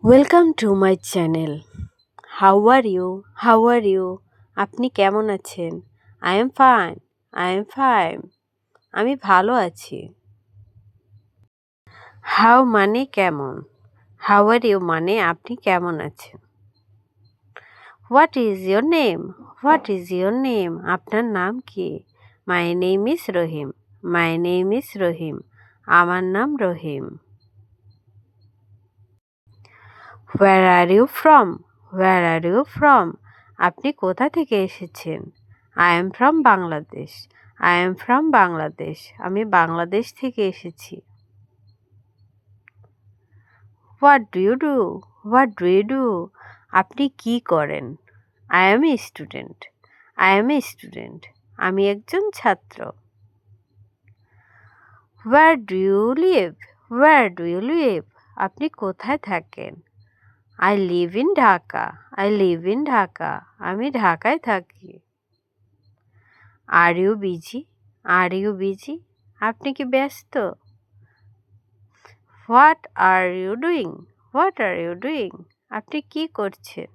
Welcome to my channel. How are you? How are you? আপনি কেমন আছেন? I am fine. I am fine. আমি ভালো আছি। হাউ মানে কেমন? হাউ আর ইউ মানে আপনি কেমন আছেন? What is your name? What is your name? আপনার নাম কি? My name is Rahim. My name is Rahim. আমার নাম Rahim. Where are you from? Where are you from? আপনি কোথা থেকে এসেছেন? I am from Bangladesh. I am from Bangladesh. আমি বাংলাদেশ থেকে এসেছি। What do you do? What do you do? আপনি কি করেন? I am a student. I am a student. আমি একজন ছাত্র। Where do you live? Where do you live? আপনি কোথায় থাকেন? I live in Dhaka. I live in Dhaka. আমি ঢাকায় থাকি। Are you busy? Are you busy? আপনি কি ব্যস্ত? What are you doing? What are you doing? আপনি কি করছেন?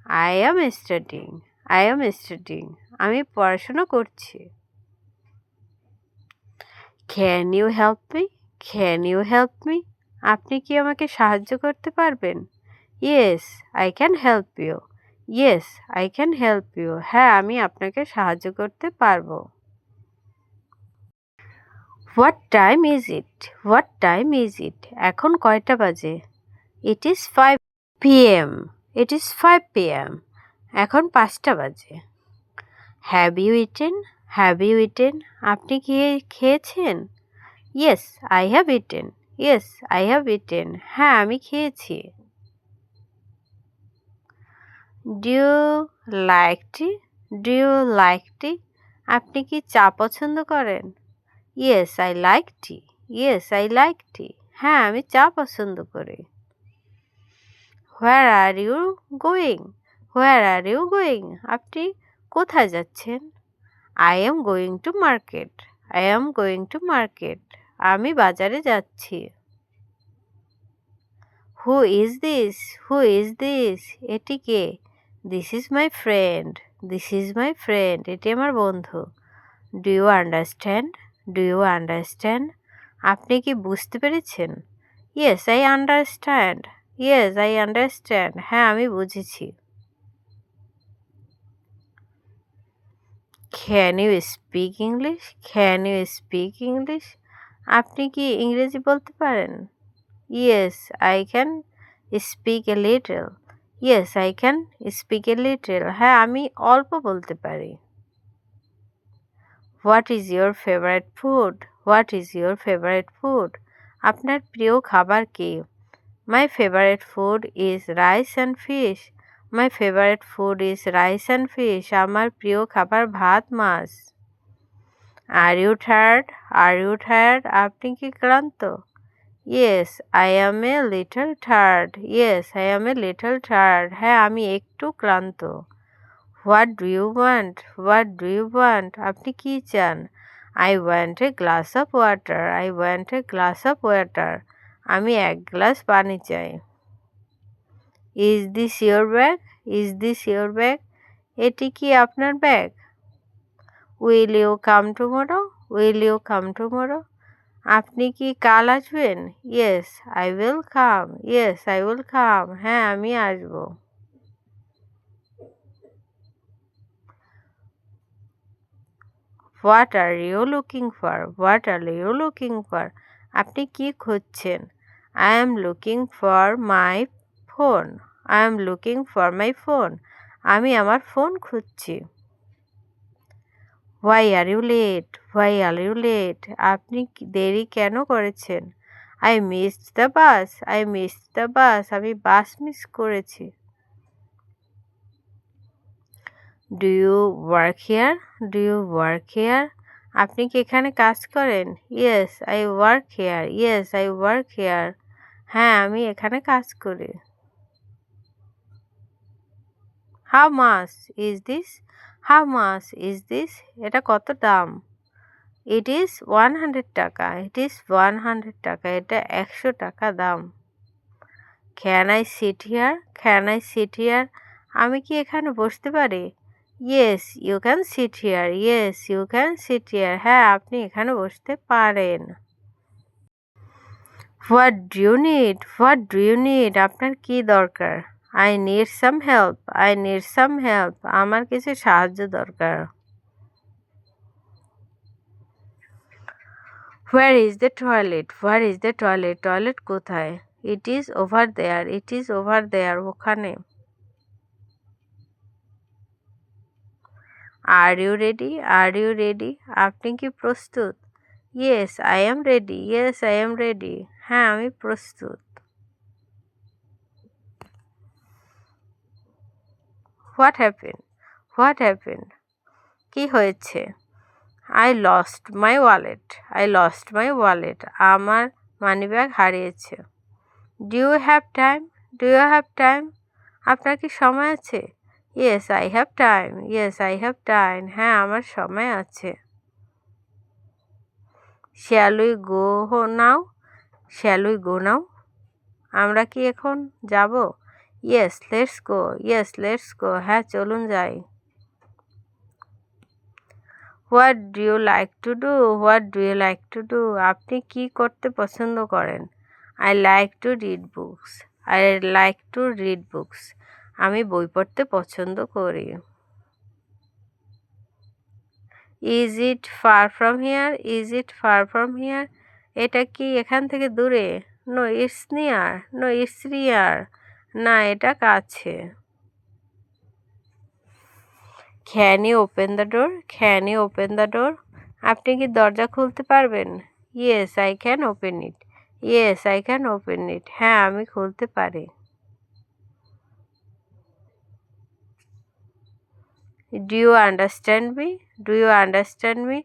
I am studying. I am studying. আমি পড়াশোনা করছি। Can you help me? Can you help me? আপনি কি আমাকে সাহায্য করতে পারবেন? Yes, I can help you. Yes, I can help you. হ্যাঁ, আমি আপনাকে সাহায্য করতে পারবো। What time is it? What time is it? এখন কয়টা বাজে? It is 5 p.m. It is 5 p.m. এখন 5টা বাজে। Have you eaten? Have you eaten? আপনি কি খেয়েছেন? Yes, I have eaten. Yes, I have eaten. হ্যাঁ, আমি খেয়েছি। Do you like tea? Do you like tea? আপনি কি চা পছন্দ করেন? Yes, I like tea. Yes, I like tea. হ্যাঁ, আমি চা পছন্দ করি। Where are you going? Where are you going? আপনি কোথায় যাচ্ছেন? I am going to market. I am going to market. আমি বাজারে যাচ্ছি। Who is this? Who is this? এটি কে? This is my friend. This is my friend. এটি আমার বন্ধু। Do you understand? Do you understand? আপনি কি বুঝতে পেরেছেন? Yes, I understand. Yes, I understand. হ্যাঁ, আমি বুঝেছি। Can you speak English? Can you speak English? আপনি কি ইংরেজি বলতে পারেন? Yes, I can speak a little. Yes, I can speak a little. হ্যাঁ, আমি অল্প বলতে পারি। What is your favourite food? What is your favourite food? আপনার প্রিয় খাবার কি? My favourite food is rice and fish. My favourite food is rice and fish. আমার প্রিয় খাবার ভাত মাছ। Are you tired? R you tired? আপনি কি ক্লান্ত? Yes, I am a little tired. Yes, I am a little tired. হ্যাঁ, আমি একটু ক্লান্ত। What do you want? What do you want? আপনি কি চান? I want a glass of water. I want a glass of water. আমি এক glass পানি চাই। Is this your bag? Is this your bag? এটি কি আপনার bag? Will you come tomorrow? Will you come tomorrow? আপনি কি কাল আসবেন? Yes, I will come. Yes, I will come. হ্যাঁ, আমি আসব। What are you looking for? What are you looking for? আপনি কি খুঁজছেন? I am looking for my phone. I am looking for my phone. আমি আমার ফোন খুঁজছি। Why are you late? Why are you late? আপনি দেরি কেন করেছেন? I missed the bus. I missed the bus. আমি বাস মিস করেছি। Do you work here? Do you work here? আপনি কি এখানে কাজ করেন? Yes, I work here. Yes, I work here. হ্যাঁ, আমি এখানে কাজ করি। How much is this? How much is this? এটা কত দাম? ইট ইজ 100 টাকা। ইট ইজ 100 টাকা। এটা 100 টাকা দাম। Can I sit here? Can I sit here? আমি কি এখানে বসতে পারি? Yes you can sit here. Yes you can sit here. হ্যাঁ, আপনি এখানে বসতে পারেন। What do you need? What do you need? আপনার কি দরকার? I need some help. I need some help. আমার কিছু সাহায্য দরকার। Where is the toilet? Where is the toilet? Toilet কোথায়? It is over there. It is over there. ওখানে। Are you ready? Are you ready? আপনি কি প্রস্তুত? Yes I am ready. Yes I am ready. হ্যাঁ, আমি প্রস্তুত। What happen? What happen? কি হয়েছে? I lost my wallet. I lost my wallet. আমার মানিব্যাগ হারিয়েছে। Do you have time? Do you have time? আপনার কি সময় আছে? Yes I have time. Yes I have time. হ্যাঁ, আমার সময় আছে। Shall we go now? Shall we go now? আমরা কি এখন যাব? Yes let's go. Yes let's go. হ্যাঁ, চলুন যাই। What do you like to do? What do you like to do? আপনি কি করতে পছন্দ করেন? I like to read books. I like to read books. আমি বই পড়তে পছন্দ করি। Is it far from here? Is it far from here? এটা কি এখান থেকে দূরে? No it's near. No it's near. না, এটা কাছে। Can you open the door? Can you open the door? আপনি কি দরজা খুলতে পারবেন? Yes I can open it. Yes I can open it. হ্যাঁ, আমি খুলতে পারি। Do you understand me? Do you understand me?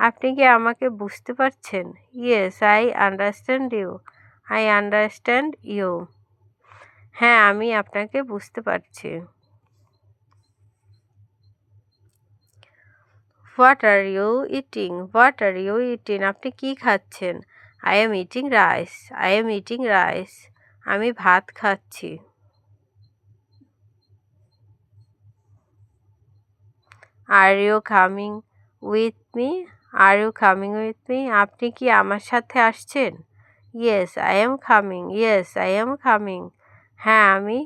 আপনি কি আমাকে বুঝতে পারছেন? Yes I understand you. I understand you. হ্যাঁ, আমি আপনাকে বুঝতে পারছি। What are you eating? What are you eating? আপনি কি খাচ্ছেন? I am eating rice. I am eating rice. আমি ভাত খাচ্ছি। Are you coming with me? Are you coming with me? আপনি কি আমার সাথে আসছেন? Yes I am coming. Yes I am coming. হ্যাঁ, আমি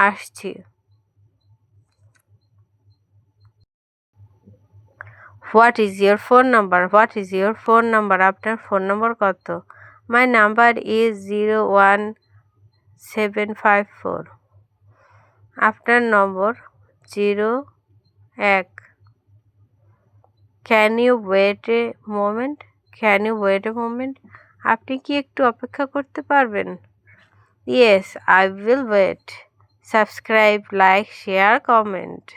আসছি। What is your phone number? What is your phone number? আপনার ফোন নম্বর কত? My number is 01754। আপনার number 01। Can you wait a moment? Can you wait a moment? আপনি কি একটু অপেক্ষা করতে পারবেন? Yes I will wait. Subscribe, like, share, comment.